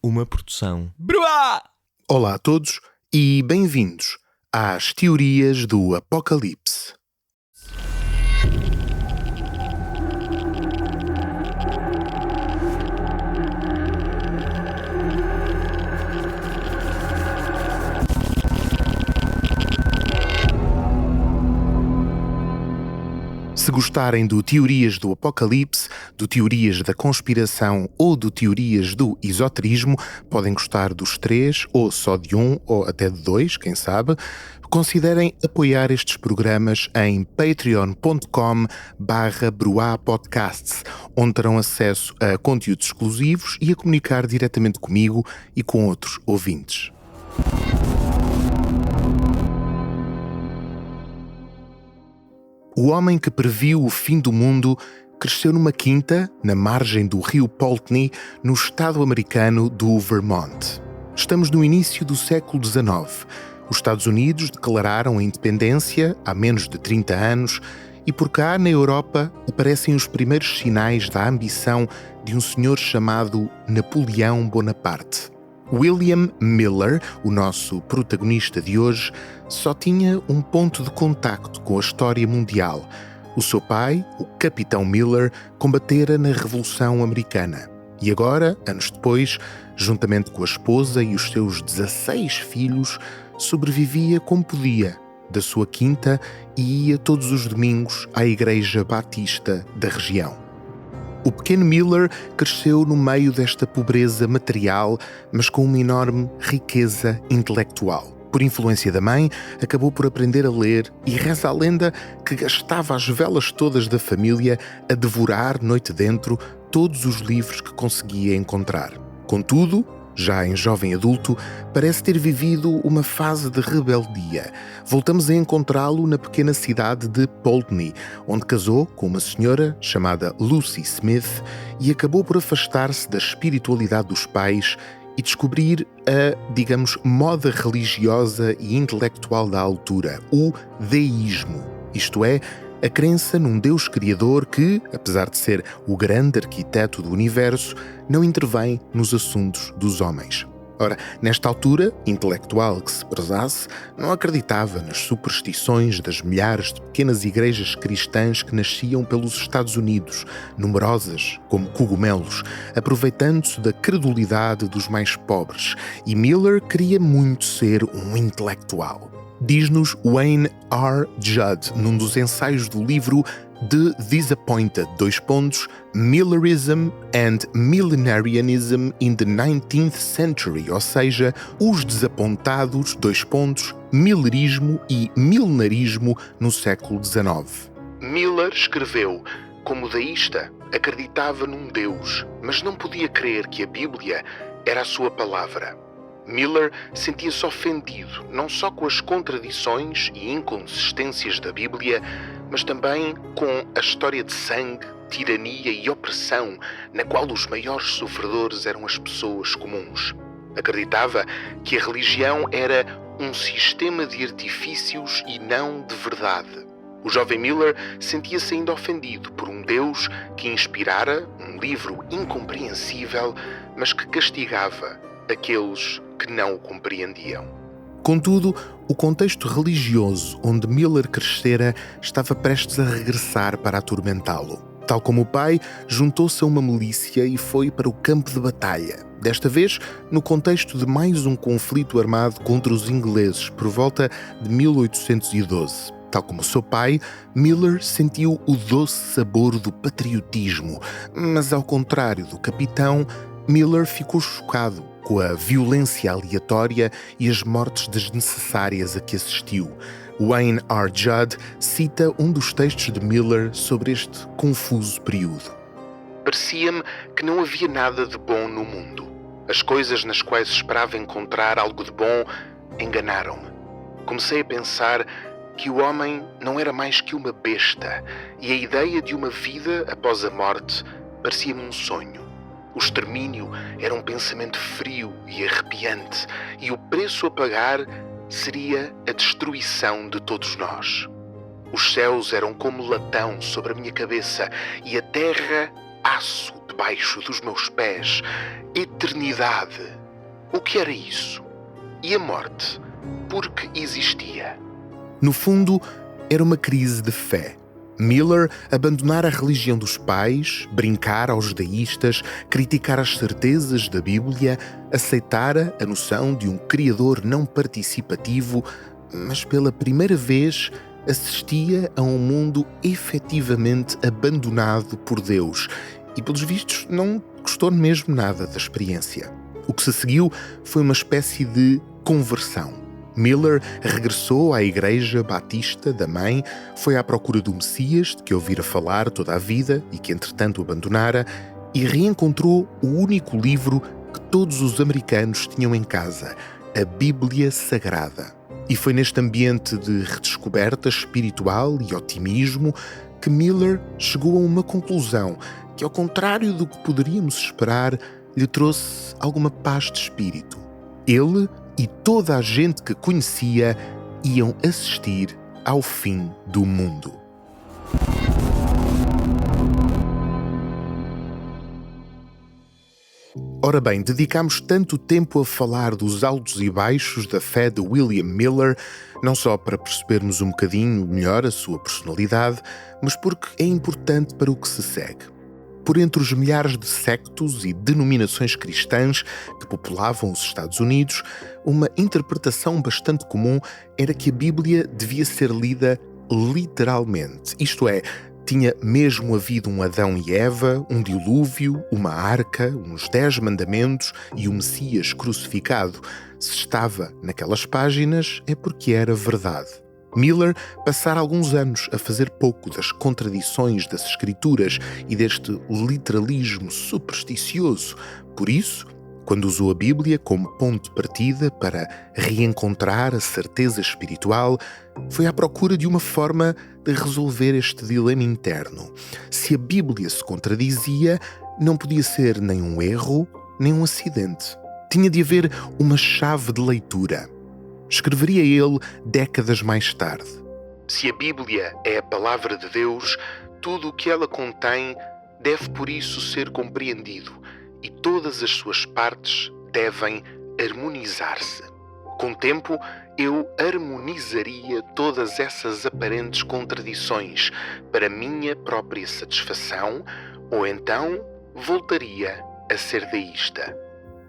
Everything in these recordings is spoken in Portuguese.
uma produção. Bruá! Olá a todos e bem-vindos às Teorias do Apocalipse. Se gostarem do Teorias do Apocalipse, do Teorias da Conspiração ou do Teorias do Esoterismo, podem gostar dos 3, ou só de um, ou até de 2, quem sabe. Considerem apoiar estes programas em patreon.com/bruapodcasts, onde terão acesso a conteúdos exclusivos e a comunicar diretamente comigo e com outros ouvintes. O homem que previu o fim do mundo cresceu numa quinta, na margem do rio Poultney, no estado americano do Vermont. Estamos no início do século XIX. Os Estados Unidos declararam a independência há menos de 30 anos e por cá, na Europa, aparecem os primeiros sinais da ambição de um senhor chamado Napoleão Bonaparte. William Miller, o nosso protagonista de hoje, só tinha um ponto de contacto com a história mundial. O seu pai, o Capitão Miller, combatera na Revolução Americana. E agora, anos depois, juntamente com a esposa e os seus 16 filhos, sobrevivia como podia da sua quinta e ia todos os domingos à Igreja Batista da região. O pequeno Miller cresceu no meio desta pobreza material, mas com uma enorme riqueza intelectual. Por influência da mãe, acabou por aprender a ler e reza a lenda que gastava as velas todas da família a devorar, noite dentro, todos os livros que conseguia encontrar. Contudo, já em jovem adulto, parece ter vivido uma fase de rebeldia. Voltamos a encontrá-lo na pequena cidade de Poultney, onde casou com uma senhora chamada Lucy Smith e acabou por afastar-se da espiritualidade dos pais e descobrir a, digamos, moda religiosa e intelectual da altura, o deísmo, isto é, a crença num Deus criador que, apesar de ser o grande arquiteto do universo, não intervém nos assuntos dos homens. Ora, nesta altura, intelectual que se prezasse, não acreditava nas superstições das milhares de pequenas igrejas cristãs que nasciam pelos Estados Unidos, numerosas como cogumelos, aproveitando-se da credulidade dos mais pobres, e Miller queria muito ser um intelectual. Diz-nos Wayne R. Judd, num dos ensaios do livro The Disappointed, Millerism and Millenarianism in the 19th Century, ou seja, os desapontados, millerismo e milenarismo no século XIX. Miller escreveu, como deísta, acreditava num Deus, mas não podia crer que a Bíblia era a sua palavra. Miller sentia-se ofendido não só com as contradições e inconsistências da Bíblia, mas também com a história de sangue, tirania e opressão na qual os maiores sofredores eram as pessoas comuns. Acreditava que a religião era um sistema de artifícios e não de verdade. O jovem Miller sentia-se ainda ofendido por um Deus que inspirara um livro incompreensível, mas que castigava aqueles que não o compreendiam. Contudo, o contexto religioso onde Miller crescera estava prestes a regressar para atormentá-lo. Tal como o pai, juntou-se a uma milícia e foi para o campo de batalha. Desta vez, no contexto de mais um conflito armado contra os ingleses por volta de 1812. Tal como seu pai, Miller sentiu o doce sabor do patriotismo, mas ao contrário do capitão, Miller ficou chocado com a violência aleatória e as mortes desnecessárias a que assistiu. Wayne R. Judd cita um dos textos de Miller sobre este confuso período. Parecia-me que não havia nada de bom no mundo. As coisas nas quais esperava encontrar algo de bom enganaram-me. Comecei a pensar que o homem não era mais que uma besta e a ideia de uma vida após a morte parecia-me um sonho. O extermínio era um pensamento frio e arrepiante, e o preço a pagar seria a destruição de todos nós. Os céus eram como latão sobre a minha cabeça e a terra aço debaixo dos meus pés. Eternidade. O que era isso? E a morte? Por que existia? No fundo, era uma crise de fé. Miller abandonara a religião dos pais, brincara aos deístas, criticara as certezas da Bíblia, aceitara a noção de um Criador não participativo, mas pela primeira vez assistia a um mundo efetivamente abandonado por Deus e, pelos vistos, não gostou mesmo nada da experiência. O que se seguiu foi uma espécie de conversão. Miller regressou à Igreja Batista da Mãe, foi à procura do Messias, de que ouvira falar toda a vida e que entretanto abandonara, e reencontrou o único livro que todos os americanos tinham em casa, a Bíblia Sagrada. E foi neste ambiente de redescoberta espiritual e otimismo que Miller chegou a uma conclusão que, ao contrário do que poderíamos esperar, lhe trouxe alguma paz de espírito. Ele e toda a gente que conhecia iam assistir ao fim do mundo. Ora bem, dedicámos tanto tempo a falar dos altos e baixos da fé de William Miller, não só para percebermos um bocadinho melhor a sua personalidade, mas porque é importante para o que se segue. Por entre os milhares de sectos e denominações cristãs que populavam os Estados Unidos, uma interpretação bastante comum era que a Bíblia devia ser lida literalmente, isto é, tinha mesmo havido um Adão e Eva, um dilúvio, uma arca, uns 10 mandamentos e o Messias crucificado. Se estava naquelas páginas é porque era verdade. Miller passara alguns anos a fazer pouco das contradições das Escrituras e deste literalismo supersticioso. Por isso, quando usou a Bíblia como ponto de partida para reencontrar a certeza espiritual, foi à procura de uma forma de resolver este dilema interno. Se a Bíblia se contradizia, não podia ser nem um erro, nem um acidente. Tinha de haver uma chave de leitura. Escreveria ele décadas mais tarde. Se a Bíblia é a palavra de Deus, tudo o que ela contém deve por isso ser compreendido e todas as suas partes devem harmonizar-se. Com o tempo, eu harmonizaria todas essas aparentes contradições para minha própria satisfação, ou então voltaria a ser deísta.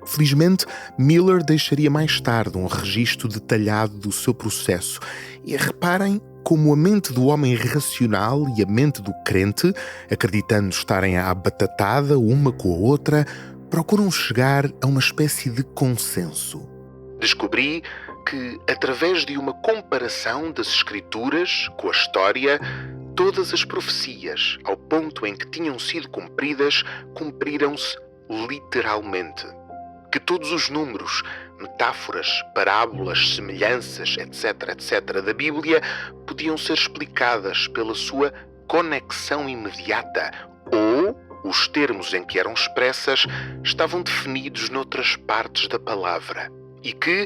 Felizmente, Miller deixaria mais tarde um registro detalhado do seu processo. E reparem como a mente do homem racional e a mente do crente, acreditando estarem à batatada uma com a outra, procuram chegar a uma espécie de consenso. Descobri que, através de uma comparação das Escrituras com a história, todas as profecias, ao ponto em que tinham sido cumpridas, cumpriram-se literalmente. Que todos os números, metáforas, parábolas, semelhanças, etc., da Bíblia podiam ser explicadas pela sua conexão imediata ou os termos em que eram expressas estavam definidos noutras partes da palavra e que,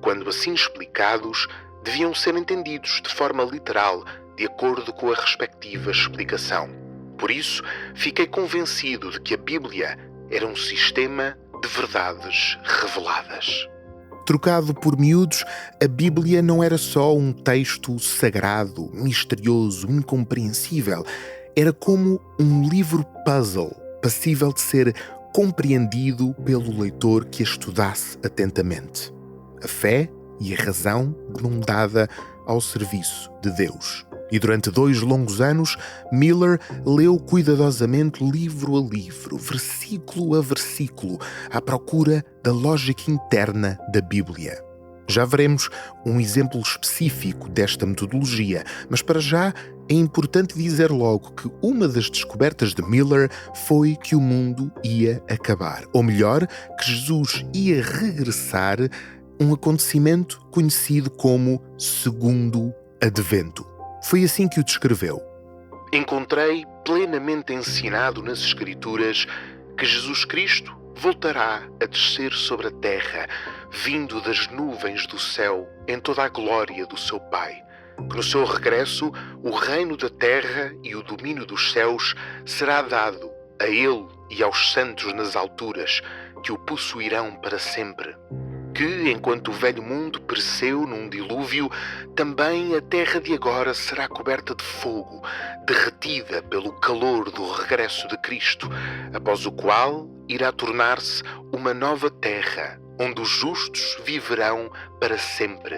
quando assim explicados, deviam ser entendidos de forma literal, de acordo com a respectiva explicação. Por isso, fiquei convencido de que a Bíblia era um sistema de verdades reveladas. Trocado por miúdos, a Bíblia não era só um texto sagrado, misterioso, incompreensível. Era como um livro puzzle, passível de ser compreendido pelo leitor que a estudasse atentamente. A fé e a razão dada ao serviço de Deus. E durante 2 longos anos, Miller leu cuidadosamente livro a livro, versículo a versículo, à procura da lógica interna da Bíblia. Já veremos um exemplo específico desta metodologia, mas para já é importante dizer logo que uma das descobertas de Miller foi que o mundo ia acabar, ou melhor, que Jesus ia regressar, um acontecimento conhecido como Segundo Advento. Foi assim que o descreveu. Encontrei plenamente ensinado nas Escrituras que Jesus Cristo voltará a descer sobre a terra, vindo das nuvens do céu em toda a glória do seu Pai. Que no seu regresso o reino da terra e o domínio dos céus será dado a ele e aos santos nas alturas, que o possuirão para sempre. Que, enquanto o velho mundo pereceu num dilúvio, também a terra de agora será coberta de fogo, derretida pelo calor do regresso de Cristo, após o qual irá tornar-se uma nova terra, onde os justos viverão para sempre.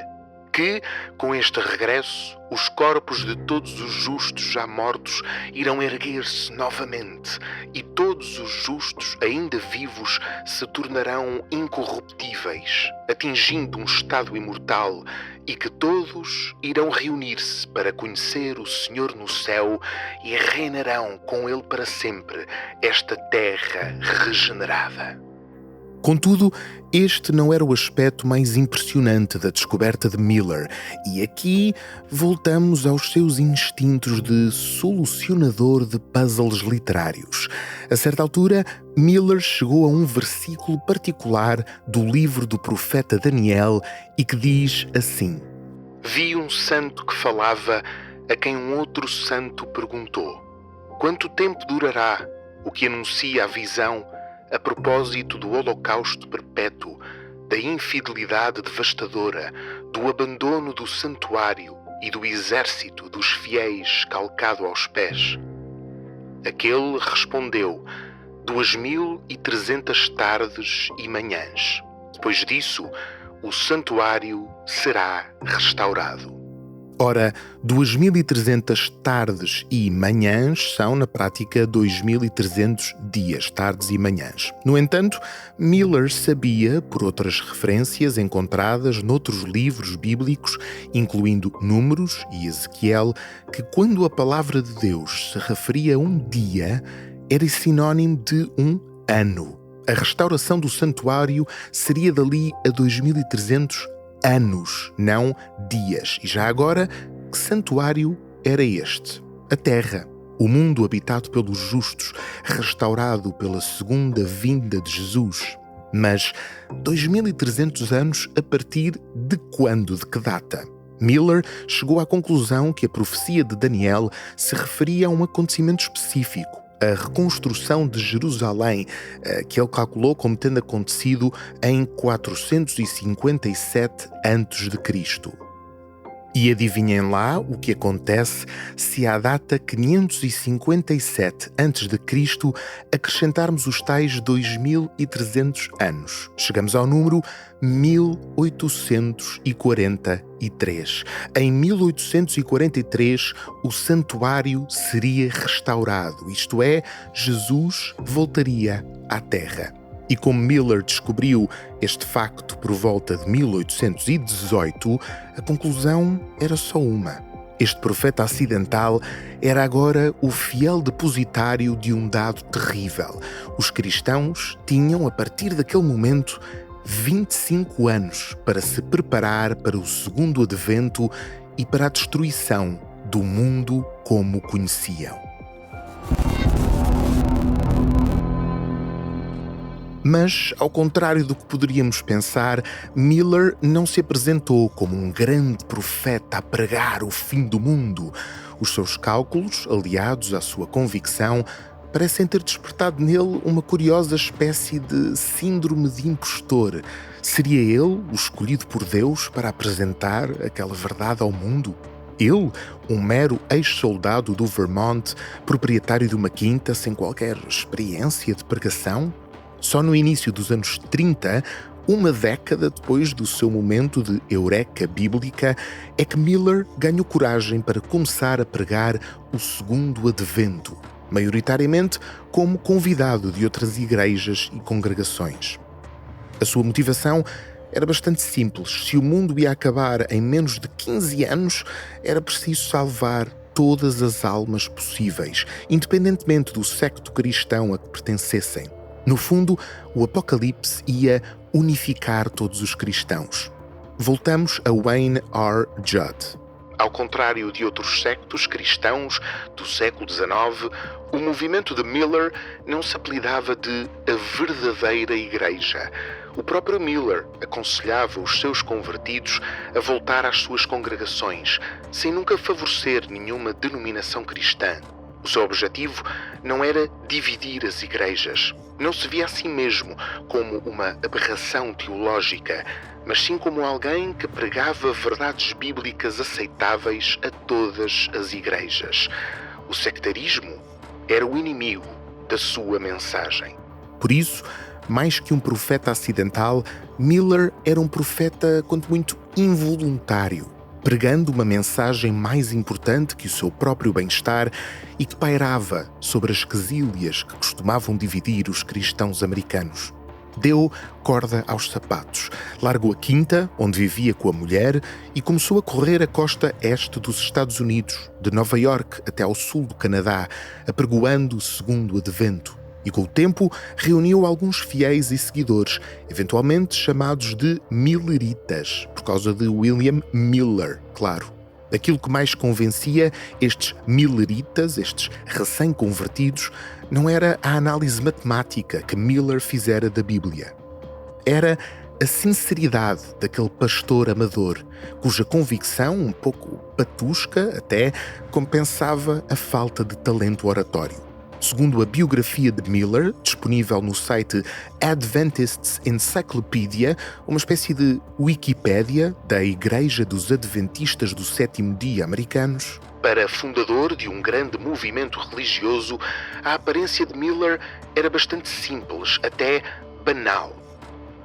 Que, com este regresso, os corpos de todos os justos já mortos irão erguer-se novamente, e todos os justos ainda vivos se tornarão incorruptíveis, atingindo um estado imortal, e que todos irão reunir-se para conhecer o Senhor no céu e reinarão com Ele para sempre esta terra regenerada. Contudo, este não era o aspecto mais impressionante da descoberta de Miller, e aqui voltamos aos seus instintos de solucionador de puzzles literários. A certa altura, Miller chegou a um versículo particular do livro do profeta Daniel e que diz assim: Vi um santo que falava, a quem um outro santo perguntou: Quanto tempo durará o que anuncia a visão a propósito do holocausto perpétuo, da infidelidade devastadora, do abandono do santuário e do exército dos fiéis calcado aos pés? Aquele respondeu: 2300 tardes e manhãs. Depois disso, o santuário será restaurado. Ora, 2300 tardes e manhãs são, na prática, 2300 dias, tardes e manhãs. No entanto, Miller sabia, por outras referências encontradas noutros livros bíblicos, incluindo Números e Ezequiel, que quando a palavra de Deus se referia a um dia, era sinónimo de um ano. A restauração do santuário seria dali a 2300 anos, não dias. E já agora, que santuário era este? A terra, o mundo habitado pelos justos, restaurado pela segunda vinda de Jesus. Mas 2300 anos a partir de quando, de que data? Miller chegou à conclusão que a profecia de Daniel se referia a um acontecimento específico, a reconstrução de Jerusalém, que ele calculou como tendo acontecido em 457 a.C. E adivinhem lá o que acontece se à data 557 a.C. acrescentarmos os tais 2300 anos. Chegamos ao número 1843. Em 1843, o santuário seria restaurado, isto é, Jesus voltaria à Terra. E como Miller descobriu este facto por volta de 1818, a conclusão era só uma. Este profeta acidental era agora o fiel depositário de um dado terrível. Os cristãos tinham, a partir daquele momento, 25 anos para se preparar para o segundo advento e para a destruição do mundo como o conheciam. Mas, ao contrário do que poderíamos pensar, Miller não se apresentou como um grande profeta a pregar o fim do mundo. Os seus cálculos, aliados à sua convicção, parecem ter despertado nele uma curiosa espécie de síndrome de impostor. Seria ele o escolhido por Deus para apresentar aquela verdade ao mundo? Ele, um mero ex-soldado do Vermont, proprietário de uma quinta sem qualquer experiência de pregação? Só no início dos anos 30, uma década depois do seu momento de eureka bíblica, é que Miller ganhou coragem para começar a pregar o segundo advento, maioritariamente como convidado de outras igrejas e congregações. A sua motivação era bastante simples. Se o mundo ia acabar em menos de 15 anos, era preciso salvar todas as almas possíveis, independentemente do secto cristão a que pertencessem. No fundo, o Apocalipse ia unificar todos os cristãos. Voltamos a Wayne R. Judd. Ao contrário de outros sectos cristãos do século XIX, o movimento de Miller não se apelidava de a verdadeira igreja. O próprio Miller aconselhava os seus convertidos a voltar às suas congregações, sem nunca favorecer nenhuma denominação cristã. O seu objetivo não era dividir as igrejas. Não se via a si mesmo como uma aberração teológica, mas sim como alguém que pregava verdades bíblicas aceitáveis a todas as igrejas. O sectarismo era o inimigo da sua mensagem. Por isso, mais que um profeta acidental, Miller era um profeta, quanto muito, involuntário, pregando uma mensagem mais importante que o seu próprio bem-estar e que pairava sobre as quesílias que costumavam dividir os cristãos americanos. Deu corda aos sapatos, largou a quinta, onde vivia com a mulher, e começou a correr a costa este dos Estados Unidos, de Nova York até ao sul do Canadá, apregoando o segundo advento. E com o tempo reuniu alguns fiéis e seguidores, eventualmente chamados de Milleritas, por causa de William Miller, claro. Aquilo que mais convencia estes Milleritas, estes recém-convertidos, não era a análise matemática que Miller fizera da Bíblia. Era a sinceridade daquele pastor amador, cuja convicção, um pouco patusca até, compensava a falta de talento oratório. Segundo a biografia de Miller, disponível no site Adventist's Encyclopedia, uma espécie de Wikipédia da Igreja dos Adventistas do Sétimo Dia americanos, para fundador de um grande movimento religioso, a aparência de Miller era bastante simples, até banal.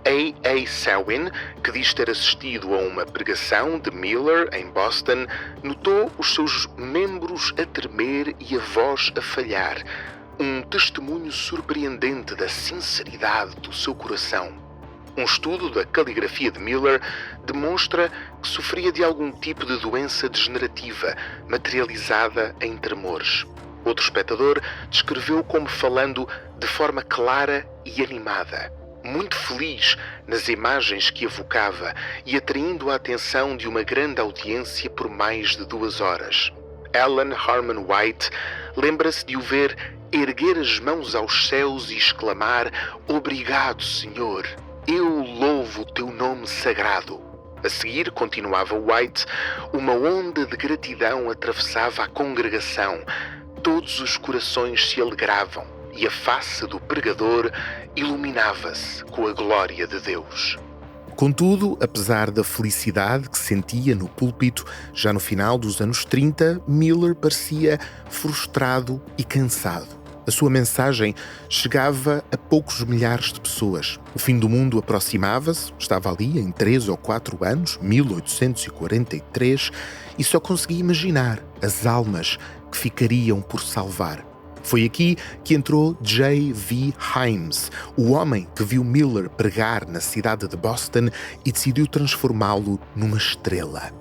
A. Sawin, que diz ter assistido a uma pregação de Miller em Boston, notou os seus membros a tremer e a voz a falhar. Um testemunho surpreendente da sinceridade do seu coração. Um estudo da caligrafia de Miller demonstra que sofria de algum tipo de doença degenerativa, materializada em tremores. Outro espectador descreveu como falando de forma clara e animada, muito feliz nas imagens que evocava e atraindo a atenção de uma grande audiência por mais de 2 horas. Ellen Harmon White lembra-se de o ver erguer as mãos aos céus e exclamar: "Obrigado, Senhor, eu louvo o teu nome sagrado." A seguir, continuava White, uma onda de gratidão atravessava a congregação. Todos os corações se alegravam e a face do pregador iluminava-se com a glória de Deus. Contudo, apesar da felicidade que sentia no púlpito, já no final dos anos 30, Miller parecia frustrado e cansado. A sua mensagem chegava a poucos milhares de pessoas. O fim do mundo aproximava-se, estava ali em 3 ou 4 anos, 1843, e só conseguia imaginar as almas que ficariam por salvar. Foi aqui que entrou J. V. Himes, o homem que viu Miller pregar na cidade de Boston e decidiu transformá-lo numa estrela.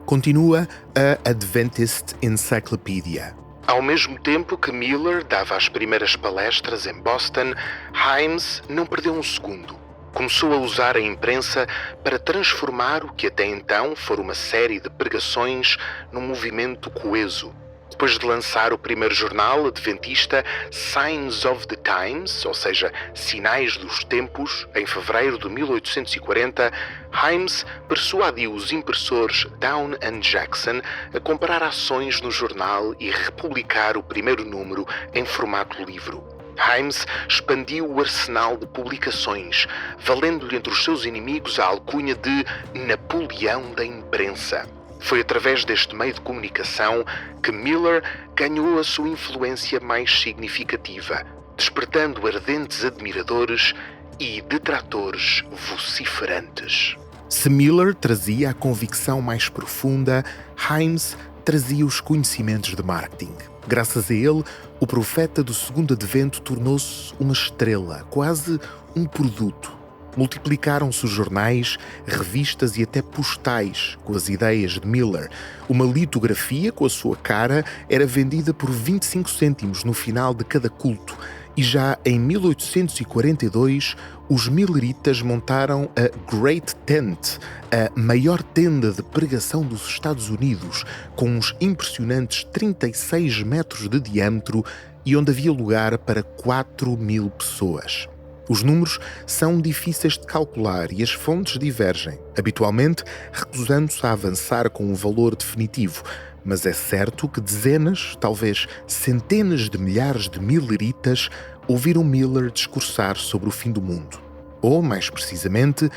Continua a Adventist Encyclopedia. Ao mesmo tempo que Miller dava as primeiras palestras em Boston, Himes não perdeu um segundo. Começou a usar a imprensa para transformar o que até então fora uma série de pregações num movimento coeso. Depois de lançar o primeiro jornal adventista Signs of the Times, ou seja, Sinais dos Tempos, em fevereiro de 1840, Himes persuadiu os impressores Down & Jackson a comprar ações no jornal e republicar o primeiro número em formato livro. Himes expandiu o arsenal de publicações, valendo-lhe entre os seus inimigos a alcunha de Napoleão da Imprensa. Foi através deste meio de comunicação que Miller ganhou a sua influência mais significativa, despertando ardentes admiradores e detratores vociferantes. Se Miller trazia a convicção mais profunda, Himes trazia os conhecimentos de marketing. Graças a ele, o profeta do segundo advento tornou-se uma estrela, quase um produto. Multiplicaram-se os jornais, revistas e até postais com as ideias de Miller. Uma litografia com a sua cara era vendida por 25 cêntimos no final de cada culto. E já em 1842, os Milleritas montaram a Great Tent, a maior tenda de pregação dos Estados Unidos, com uns impressionantes 36 metros de diâmetro e onde havia lugar para 4.000 pessoas. Os números são difíceis de calcular e as fontes divergem, habitualmente recusando-se a avançar com um valor definitivo, mas é certo que dezenas, talvez centenas de milhares de milleritas ouviram Miller discursar sobre o fim do mundo. Ou, mais precisamente,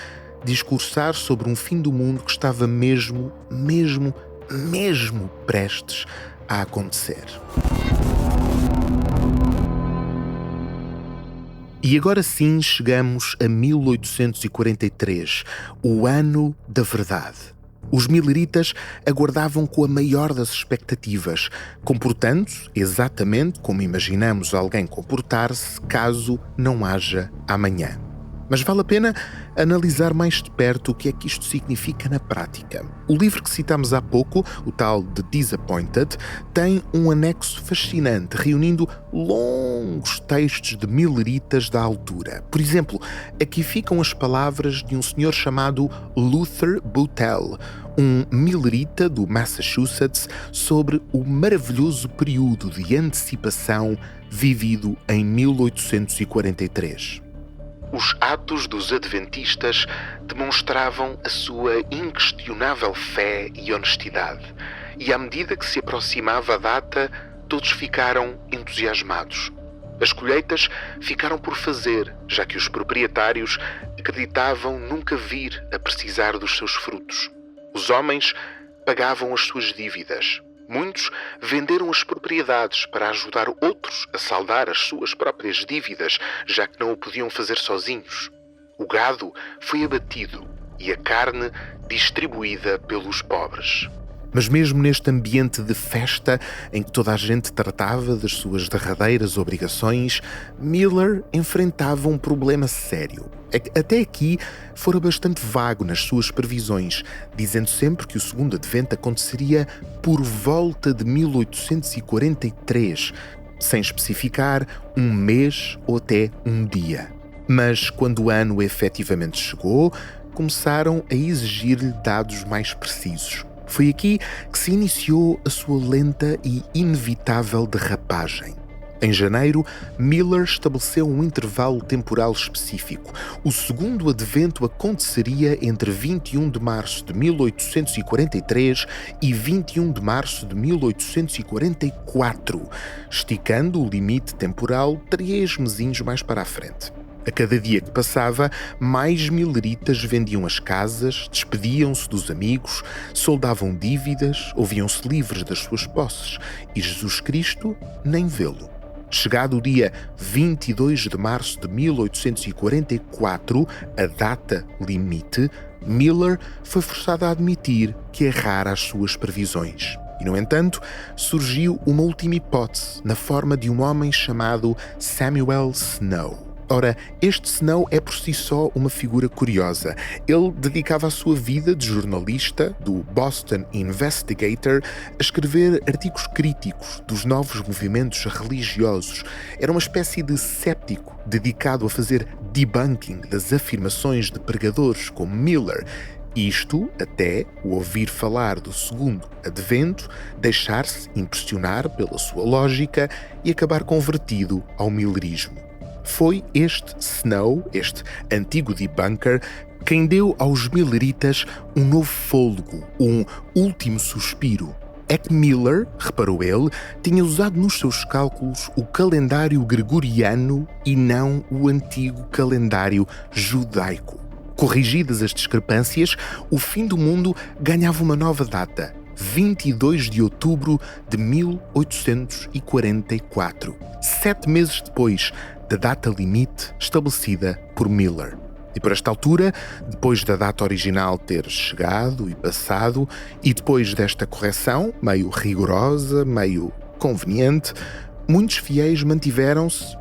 discursar sobre um fim do mundo que estava mesmo prestes a acontecer. E agora sim chegamos a 1843, o ano da verdade. Os milleritas aguardavam com a maior das expectativas, comportando-se exatamente como imaginamos alguém comportar-se caso não haja amanhã. Mas vale a pena analisar mais de perto o que é que isto significa na prática. O livro que citámos há pouco, o tal The Disappointed, tem um anexo fascinante, reunindo longos textos de milleritas da altura. Por exemplo, aqui ficam as palavras de um senhor chamado Luther Boutell, um millerita do Massachusetts, sobre o maravilhoso período de antecipação vivido em 1843. Os atos dos adventistas demonstravam a sua inquestionável fé e honestidade, e à medida que se aproximava a data, todos ficaram entusiasmados. As colheitas ficaram por fazer, já que os proprietários acreditavam nunca vir a precisar dos seus frutos. Os homens pagavam as suas dívidas. Muitos venderam as propriedades para ajudar outros a saldar as suas próprias dívidas, já que não o podiam fazer sozinhos. O gado foi abatido e a carne distribuída pelos pobres. Mas mesmo neste ambiente de festa, em que toda a gente tratava das suas derradeiras obrigações, Miller enfrentava um problema sério. Até aqui fora bastante vago nas suas previsões, dizendo sempre que o segundo advento aconteceria por volta de 1843, sem especificar um mês ou até um dia. Mas quando o ano efetivamente chegou, começaram a exigir-lhe dados mais precisos. Foi aqui que se iniciou a sua lenta e inevitável derrapagem. Em janeiro, Miller estabeleceu um intervalo temporal específico. O segundo advento aconteceria entre 21 de março de 1843 e 21 de março de 1844, esticando o limite temporal 3 mesinhos mais para a frente. A cada dia que passava, mais milleritas vendiam as casas, despediam-se dos amigos, soldavam dívidas, ouviam-se livres das suas posses e Jesus Cristo nem vê-lo. Chegado o dia 22 de março de 1844, a data limite, Miller foi forçado a admitir que errara as suas previsões. E, no entanto, surgiu uma última hipótese na forma de um homem chamado Samuel Snow. Ora, este Snow é por si só uma figura curiosa. Ele dedicava a sua vida de jornalista do Boston Investigator a escrever artigos críticos dos novos movimentos religiosos. Era uma espécie de séptico dedicado a fazer debunking das afirmações de pregadores como Miller. Isto até o ouvir falar do segundo advento, deixar-se impressionar pela sua lógica e acabar convertido ao millerismo. Foi este Snow, este antigo debunker, quem deu aos milleritas um novo fôlego, um último suspiro. É que Miller, reparou ele, tinha usado nos seus cálculos o calendário gregoriano e não o antigo calendário judaico. Corrigidas as discrepâncias, o fim do mundo ganhava uma nova data, 22 de outubro de 1844, 7 meses depois da data limite estabelecida por Miller. E por esta altura, depois da data original ter chegado e passado, e depois desta correção, meio rigorosa, meio conveniente, muitos fiéis mantiveram-se,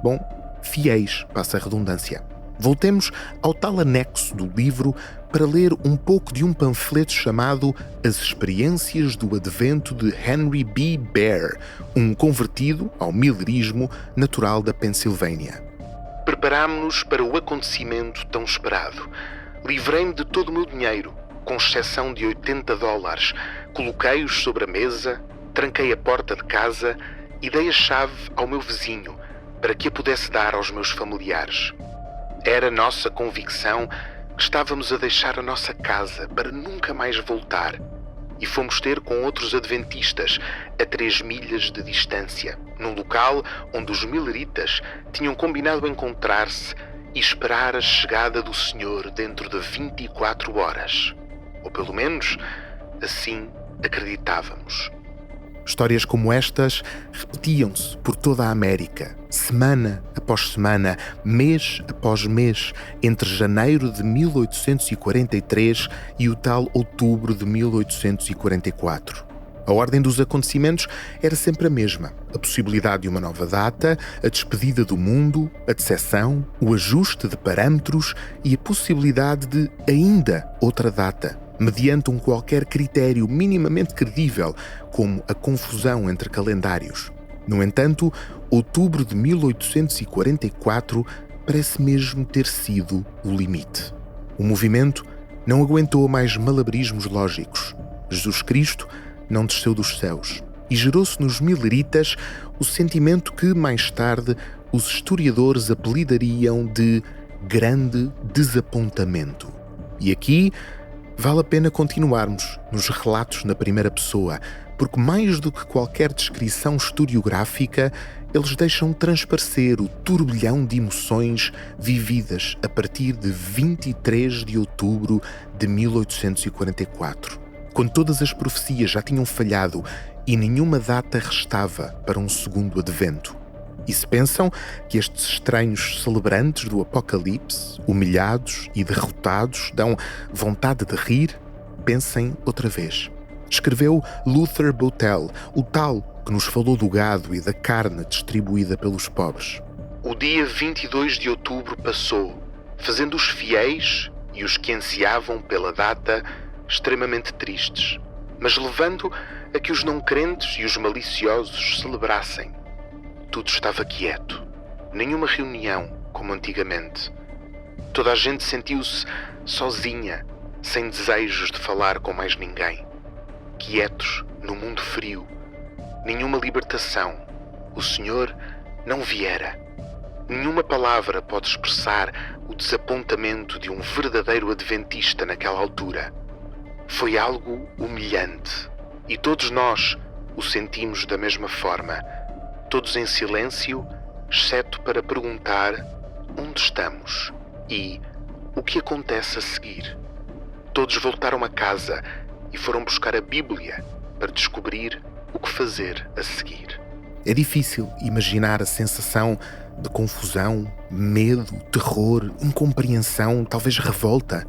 fiéis, passa a redundância. Voltemos ao tal anexo do livro para ler um pouco de um panfleto chamado As Experiências do Advento de Henry B. Bear, um convertido ao millerismo natural da Pensilvânia. Preparámo-nos para o acontecimento tão esperado. Livrei-me de todo o meu dinheiro, com exceção de $80. Coloquei-os sobre a mesa, tranquei a porta de casa e dei a chave ao meu vizinho para que a pudesse dar aos meus familiares. Era nossa convicção que estávamos a deixar a nossa casa para nunca mais voltar e fomos ter com outros adventistas a 3 milhas de distância, num local onde os mileritas tinham combinado encontrar-se e esperar a chegada do Senhor dentro de 24 horas. Ou pelo menos, assim acreditávamos. Histórias como estas repetiam-se por toda a América, semana após semana, mês após mês, entre janeiro de 1843 e o tal outubro de 1844. A ordem dos acontecimentos era sempre a mesma. A possibilidade de uma nova data, a despedida do mundo, a deceção, o ajuste de parâmetros e a possibilidade de ainda outra data, mediante um qualquer critério minimamente credível, como a confusão entre calendários. No entanto, outubro de 1844 parece mesmo ter sido o limite. O movimento não aguentou mais malabarismos lógicos. Jesus Cristo não desceu dos céus e gerou-se nos mileritas o sentimento que, mais tarde, os historiadores apelidariam de grande desapontamento. E aqui vale a pena continuarmos nos relatos na primeira pessoa, porque mais do que qualquer descrição historiográfica, eles deixam transparecer o turbilhão de emoções vividas a partir de 23 de outubro de 1844. Quando todas as profecias já tinham falhado e nenhuma data restava para um segundo advento. E se pensam que estes estranhos celebrantes do Apocalipse, humilhados e derrotados, dão vontade de rir, pensem outra vez. Escreveu Luther Botel, o tal que nos falou do gado e da carne distribuída pelos pobres. O dia 22 de outubro passou, fazendo os fiéis e os que ansiavam pela data extremamente tristes, mas levando a que os não crentes e os maliciosos celebrassem. Tudo estava quieto. Nenhuma reunião, como antigamente. Toda a gente sentiu-se sozinha, sem desejos de falar com mais ninguém. Quietos no mundo frio. Nenhuma libertação. O Senhor não viera. Nenhuma palavra pode expressar o desapontamento de um verdadeiro adventista naquela altura. Foi algo humilhante. E todos nós o sentimos da mesma forma. Todos em silêncio, exceto para perguntar onde estamos e o que acontece a seguir. Todos voltaram a casa e foram buscar a Bíblia para descobrir o que fazer a seguir. É difícil imaginar a sensação de confusão, medo, terror, incompreensão, talvez revolta.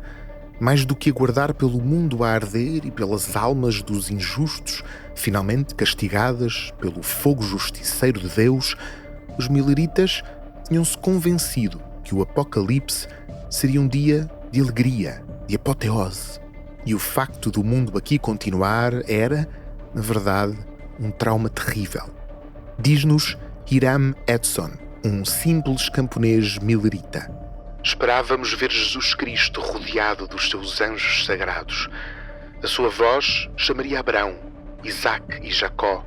Mais do que aguardar pelo mundo a arder e pelas almas dos injustos, finalmente castigadas pelo fogo justiceiro de Deus, os mileritas tinham-se convencido que o Apocalipse seria um dia de alegria, de apoteose. E o facto do mundo aqui continuar era, na verdade, um trauma terrível. Diz-nos Hiram Edson, um simples camponês milerita. Esperávamos ver Jesus Cristo rodeado dos seus anjos sagrados. A sua voz chamaria Abraão, Isaque e Jacó,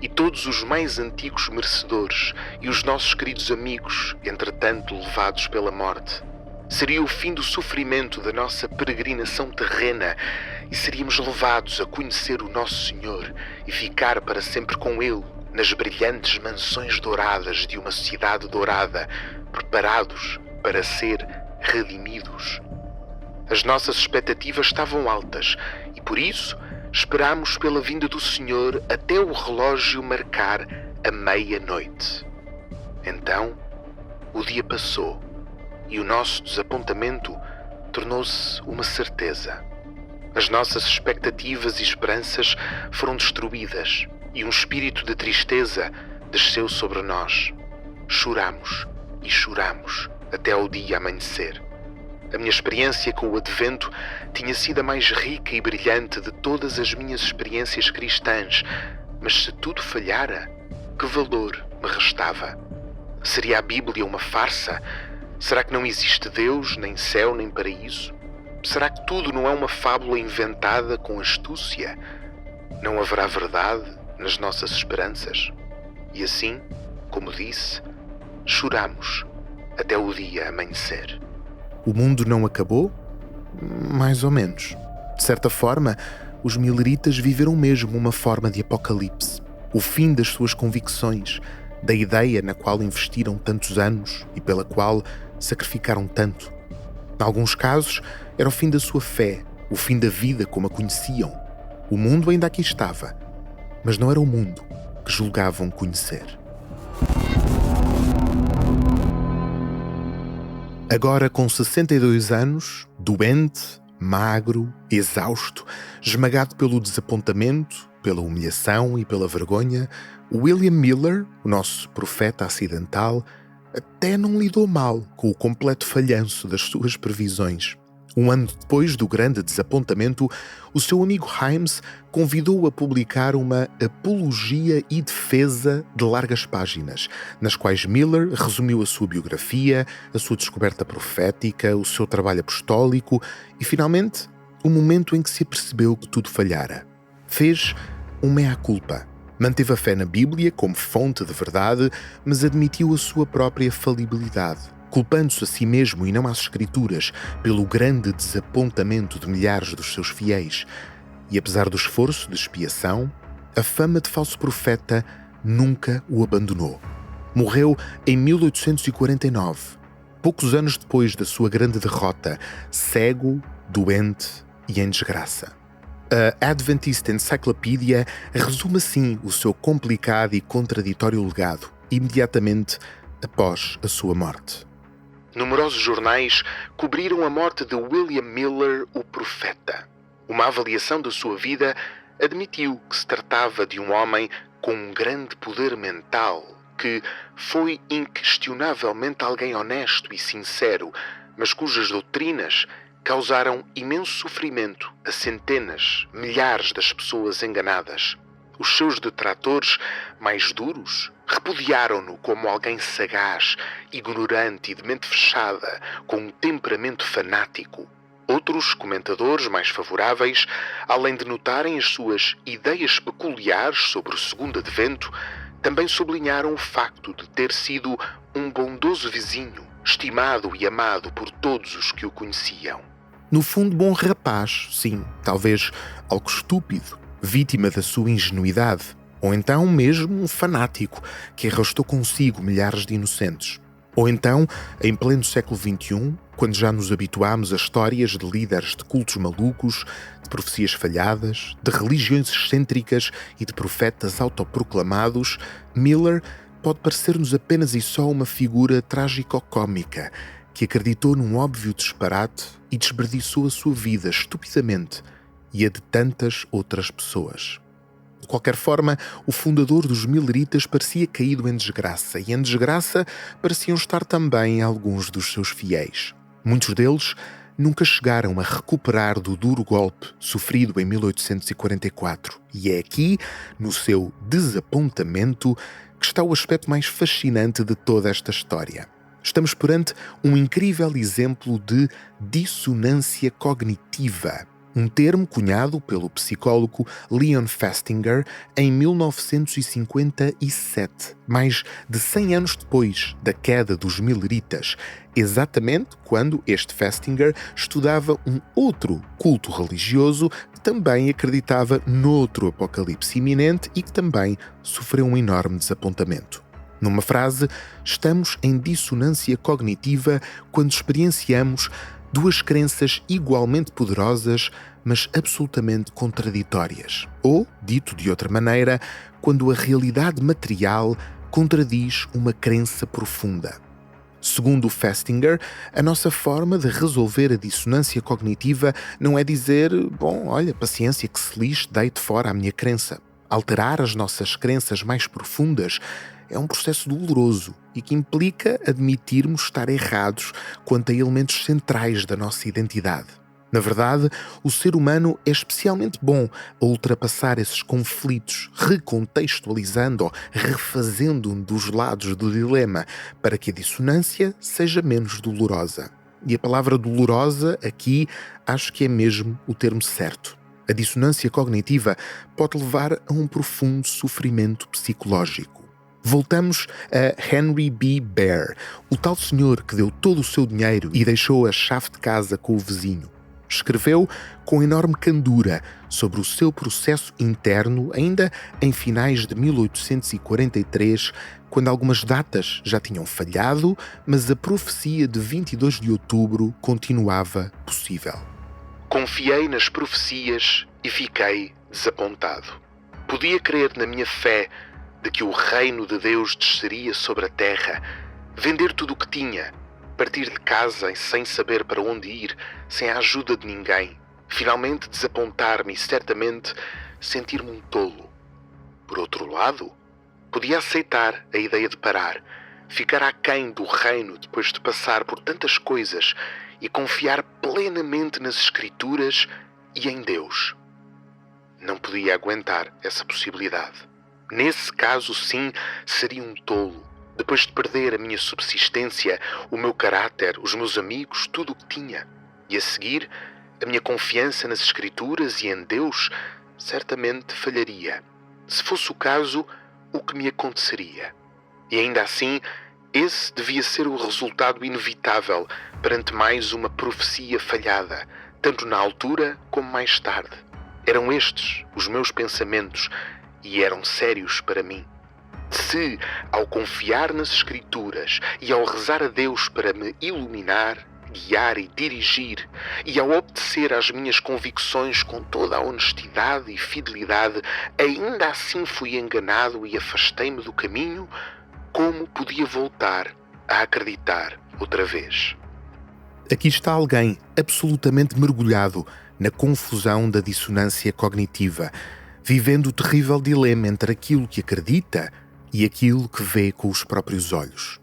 e todos os mais antigos merecedores e os nossos queridos amigos, entretanto levados pela morte. Seria o fim do sofrimento da nossa peregrinação terrena e seríamos levados a conhecer o nosso Senhor e ficar para sempre com Ele nas brilhantes mansões douradas de uma cidade dourada, preparados para ser redimidos. As nossas expectativas estavam altas e por isso esperámos pela vinda do Senhor até o relógio marcar a meia-noite. Então, o dia passou e o nosso desapontamento tornou-se uma certeza. As nossas expectativas e esperanças foram destruídas e um espírito de tristeza desceu sobre nós. Choramos e choramos até ao dia amanhecer. A minha experiência com o Advento tinha sido a mais rica e brilhante de todas as minhas experiências cristãs, mas se tudo falhara, que valor me restava? Seria a Bíblia uma farsa? Será que não existe Deus, nem céu, nem paraíso? Será que tudo não é uma fábula inventada com astúcia? Não haverá verdade nas nossas esperanças? E assim, como disse, choramos até o dia amanhecer. O mundo não acabou? Mais ou menos. De certa forma, os milleritas viveram mesmo uma forma de apocalipse. O fim das suas convicções, da ideia na qual investiram tantos anos e pela qual sacrificaram tanto. Em alguns casos, era o fim da sua fé, o fim da vida como a conheciam. O mundo ainda aqui estava, mas não era o mundo que julgavam conhecer. Agora, com 62 anos, doente, magro, exausto, esmagado pelo desapontamento, pela humilhação e pela vergonha, William Miller, o nosso profeta acidental, até não lidou mal com o completo falhanço das suas previsões. Um ano depois do grande desapontamento, o seu amigo Himes convidou-o a publicar uma apologia e defesa de largas páginas, nas quais Miller resumiu a sua biografia, a sua descoberta profética, o seu trabalho apostólico e, finalmente, o momento em que se apercebeu que tudo falhara. Fez um mea-culpa. Manteve a fé na Bíblia como fonte de verdade, mas admitiu a sua própria falibilidade, culpando-se a si mesmo e não às Escrituras pelo grande desapontamento de milhares dos seus fiéis. E apesar do esforço de expiação, a fama de falso profeta nunca o abandonou. Morreu em 1849, poucos anos depois da sua grande derrota, cego, doente e em desgraça. A Adventist Encyclopedia resume assim o seu complicado e contraditório legado, imediatamente após a sua morte. Numerosos jornais cobriram a morte de William Miller, o profeta. Uma avaliação da sua vida admitiu que se tratava de um homem com um grande poder mental, que foi inquestionavelmente alguém honesto e sincero, mas cujas doutrinas causaram imenso sofrimento a centenas, milhares das pessoas enganadas. Os seus detratores mais duros repudiaram-no como alguém sagaz, ignorante e de mente fechada, com um temperamento fanático. Outros comentadores mais favoráveis, além de notarem as suas ideias peculiares sobre o segundo advento, também sublinharam o facto de ter sido um bondoso vizinho, estimado e amado por todos os que o conheciam. No fundo, bom rapaz, sim, talvez algo estúpido, vítima da sua ingenuidade, ou então mesmo um fanático que arrastou consigo milhares de inocentes. Ou então, em pleno século XXI, quando já nos habituámos a histórias de líderes de cultos malucos, de profecias falhadas, de religiões excêntricas e de profetas autoproclamados, Miller pode parecer-nos apenas e só uma figura trágico-cômica que acreditou num óbvio disparate e desperdiçou a sua vida estupidamente e a de tantas outras pessoas. De qualquer forma, o fundador dos Milleritas parecia caído em desgraça, e em desgraça pareciam estar também alguns dos seus fiéis. Muitos deles nunca chegaram a recuperar do duro golpe sofrido em 1844, e é aqui, no seu desapontamento, que está o aspecto mais fascinante de toda esta história. Estamos perante um incrível exemplo de dissonância cognitiva, um termo cunhado pelo psicólogo Leon Festinger em 1957, mais de 100 anos depois da queda dos Milleritas, exatamente quando este Festinger estudava um outro culto religioso que também acreditava noutro apocalipse iminente e que também sofreu um enorme desapontamento. Numa frase, estamos em dissonância cognitiva quando experienciamos duas crenças igualmente poderosas, mas absolutamente contraditórias. Ou, dito de outra maneira, quando a realidade material contradiz uma crença profunda. Segundo o Festinger, a nossa forma de resolver a dissonância cognitiva não é dizer, bom, olha, paciência que se lixe, deite fora a minha crença. Alterar as nossas crenças mais profundas é um processo doloroso e que implica admitirmos estar errados quanto a elementos centrais da nossa identidade. Na verdade, o ser humano é especialmente bom a ultrapassar esses conflitos, recontextualizando ou refazendo um dos lados do dilema para que a dissonância seja menos dolorosa. E a palavra dolorosa aqui acho que é mesmo o termo certo. A dissonância cognitiva pode levar a um profundo sofrimento psicológico. Voltamos a Henry B. Bear, o tal senhor que deu todo o seu dinheiro e deixou a chave de casa com o vizinho. Escreveu com enorme candura sobre o seu processo interno ainda em finais de 1843, quando algumas datas já tinham falhado, mas a profecia de 22 de outubro continuava possível. Confiei nas profecias e fiquei desapontado. Podia crer na minha fé de que o reino de Deus desceria sobre a terra, vender tudo o que tinha, partir de casa sem saber para onde ir, sem a ajuda de ninguém, finalmente desapontar-me e certamente sentir-me um tolo. Por outro lado, podia aceitar a ideia de parar, ficar aquém do reino depois de passar por tantas coisas e confiar plenamente nas Escrituras e em Deus. Não podia aguentar essa possibilidade. Nesse caso, sim, seria um tolo. Depois de perder a minha subsistência, o meu caráter, os meus amigos, tudo o que tinha. E a seguir, a minha confiança nas Escrituras e em Deus certamente falharia. Se fosse o caso, o que me aconteceria? E ainda assim, esse devia ser o resultado inevitável perante mais uma profecia falhada, tanto na altura como mais tarde. Eram estes os meus pensamentos e eram sérios para mim. Se, ao confiar nas Escrituras e ao rezar a Deus para me iluminar, guiar e dirigir, e ao obedecer às minhas convicções com toda a honestidade e fidelidade, ainda assim fui enganado e afastei-me do caminho, como podia voltar a acreditar outra vez? Aqui está alguém absolutamente mergulhado na confusão da dissonância cognitiva, vivendo o terrível dilema entre aquilo que acredita e aquilo que vê com os próprios olhos.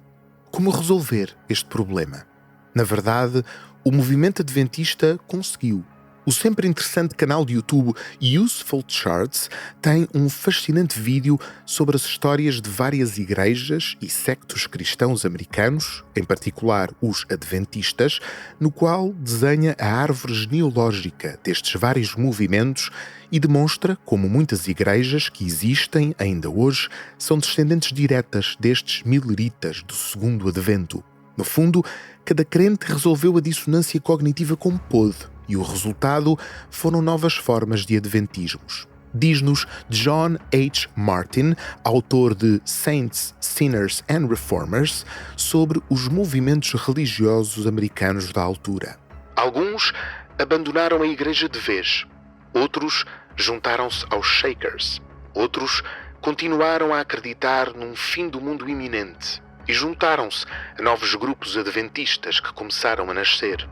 Como resolver este problema? Na verdade, o movimento adventista conseguiu. O sempre interessante canal de YouTube Useful Charts tem um fascinante vídeo sobre as histórias de várias igrejas e sectos cristãos americanos, em particular os adventistas, no qual desenha a árvore genealógica destes vários movimentos e demonstra como muitas igrejas que existem ainda hoje são descendentes diretas destes mileritas do segundo advento. No fundo, cada crente resolveu a dissonância cognitiva como pôde, e o resultado foram novas formas de adventismos. Diz-nos John H. Martin, autor de Saints, Sinners and Reformers, sobre os movimentos religiosos americanos da altura. Alguns abandonaram a igreja de vez, outros juntaram-se aos Shakers, outros continuaram a acreditar num fim do mundo iminente e juntaram-se a novos grupos adventistas que começaram a nascer.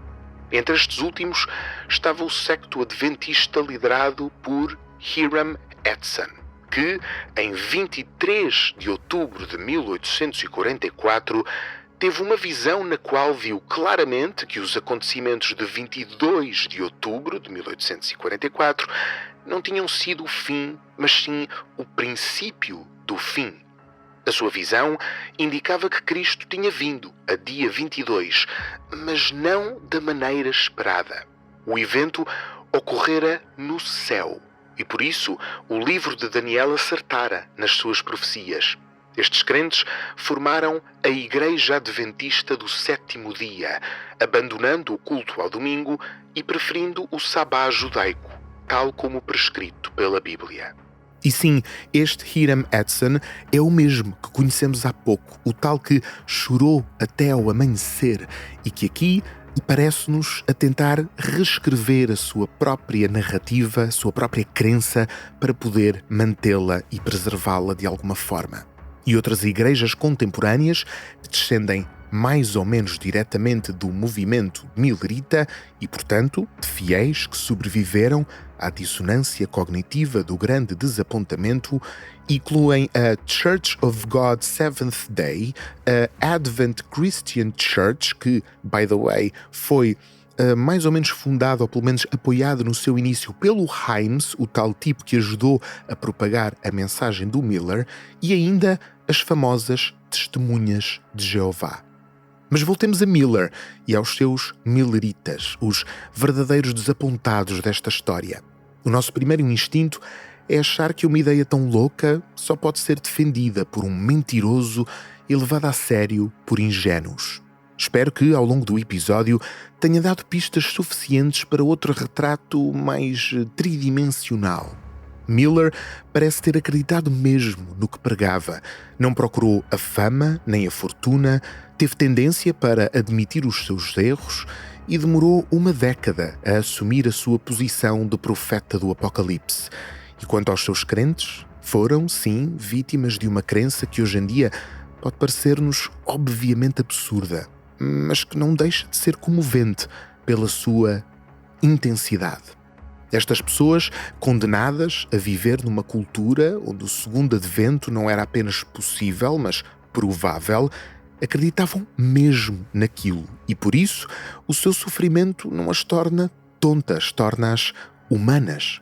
Entre estes últimos estava o secto adventista liderado por Hiram Edson, que, em 23 de outubro de 1844, teve uma visão na qual viu claramente que os acontecimentos de 22 de outubro de 1844 não tinham sido o fim, mas sim o princípio do fim. A sua visão indicava que Cristo tinha vindo a dia 22, mas não da maneira esperada. O evento ocorrera no céu e, por isso, o livro de Daniel acertara nas suas profecias. Estes crentes formaram a Igreja Adventista do Sétimo Dia, abandonando o culto ao domingo e preferindo o sabá judaico, tal como prescrito pela Bíblia. E sim, este Hiram Edson é o mesmo que conhecemos há pouco, o tal que chorou até ao amanhecer e que aqui parece-nos a tentar reescrever a sua própria narrativa, a sua própria crença, para poder mantê-la e preservá-la de alguma forma. E outras igrejas contemporâneas que descendem mais ou menos diretamente do movimento milerita e, portanto, de fiéis que sobreviveram à dissonância cognitiva do grande desapontamento, incluem a Church of God Seventh Day, a Advent Christian Church, que, by the way, foi mais ou menos fundado, ou pelo menos apoiado no seu início pelo Himes, o tal tipo que ajudou a propagar a mensagem do Miller, e ainda as famosas Testemunhas de Jeová. Mas voltemos a Miller e aos seus milleritas, os verdadeiros desapontados desta história. O nosso primeiro instinto é achar que uma ideia tão louca só pode ser defendida por um mentiroso e levada a sério por ingênuos. Espero que, ao longo do episódio, tenha dado pistas suficientes para outro retrato mais tridimensional. Miller parece ter acreditado mesmo no que pregava. Não procurou a fama nem a fortuna, teve tendência para admitir os seus erros e demorou uma década a assumir a sua posição de profeta do Apocalipse. E quanto aos seus crentes, foram, sim, vítimas de uma crença que hoje em dia pode parecer-nos obviamente absurda, mas que não deixa de ser comovente pela sua intensidade. Estas pessoas, condenadas a viver numa cultura onde o segundo advento não era apenas possível, mas provável, acreditavam mesmo naquilo e, por isso, o seu sofrimento não as torna tontas, torna-as humanas.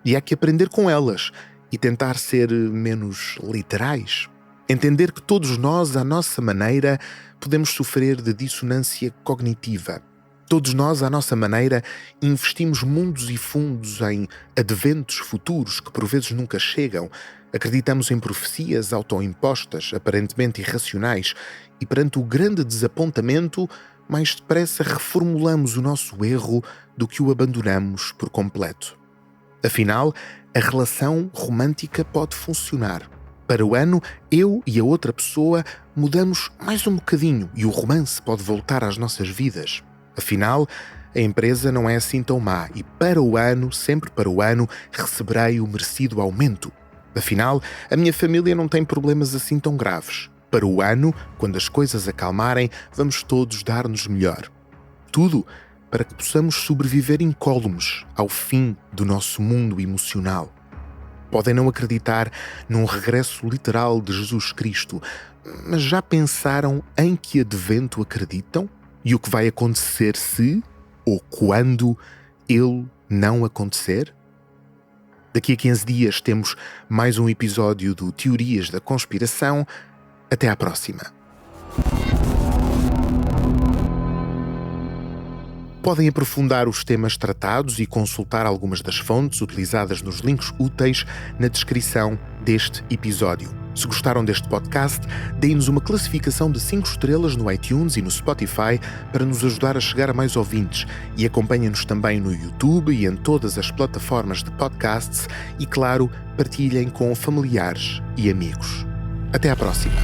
E há que aprender com elas e tentar ser menos literais. Entender que todos nós, à nossa maneira, podemos sofrer de dissonância cognitiva. Todos nós, à nossa maneira, investimos mundos e fundos em adventos futuros que por vezes nunca chegam. Acreditamos em profecias autoimpostas, aparentemente irracionais, e perante o grande desapontamento, mais depressa reformulamos o nosso erro do que o abandonamos por completo. Afinal, a relação romântica pode funcionar. Para o ano, eu e a outra pessoa mudamos mais um bocadinho e o romance pode voltar às nossas vidas. Afinal, a empresa não é assim tão má e para o ano, sempre para o ano, receberei o merecido aumento. Afinal, a minha família não tem problemas assim tão graves. Para o ano, quando as coisas acalmarem, vamos todos dar-nos melhor. Tudo para que possamos sobreviver incólumes ao fim do nosso mundo emocional. Podem não acreditar num regresso literal de Jesus Cristo, mas já pensaram em que advento acreditam? E o que vai acontecer se, ou quando, ele não acontecer? Daqui a 15 dias temos mais um episódio do Teorias da Conspiração. Até à próxima. Podem aprofundar os temas tratados e consultar algumas das fontes utilizadas nos links úteis na descrição deste episódio. Se gostaram deste podcast, deem-nos uma classificação de 5 estrelas no iTunes e no Spotify para nos ajudar a chegar a mais ouvintes e acompanhem-nos também no YouTube e em todas as plataformas de podcasts e, claro, partilhem com familiares e amigos. Até à próxima!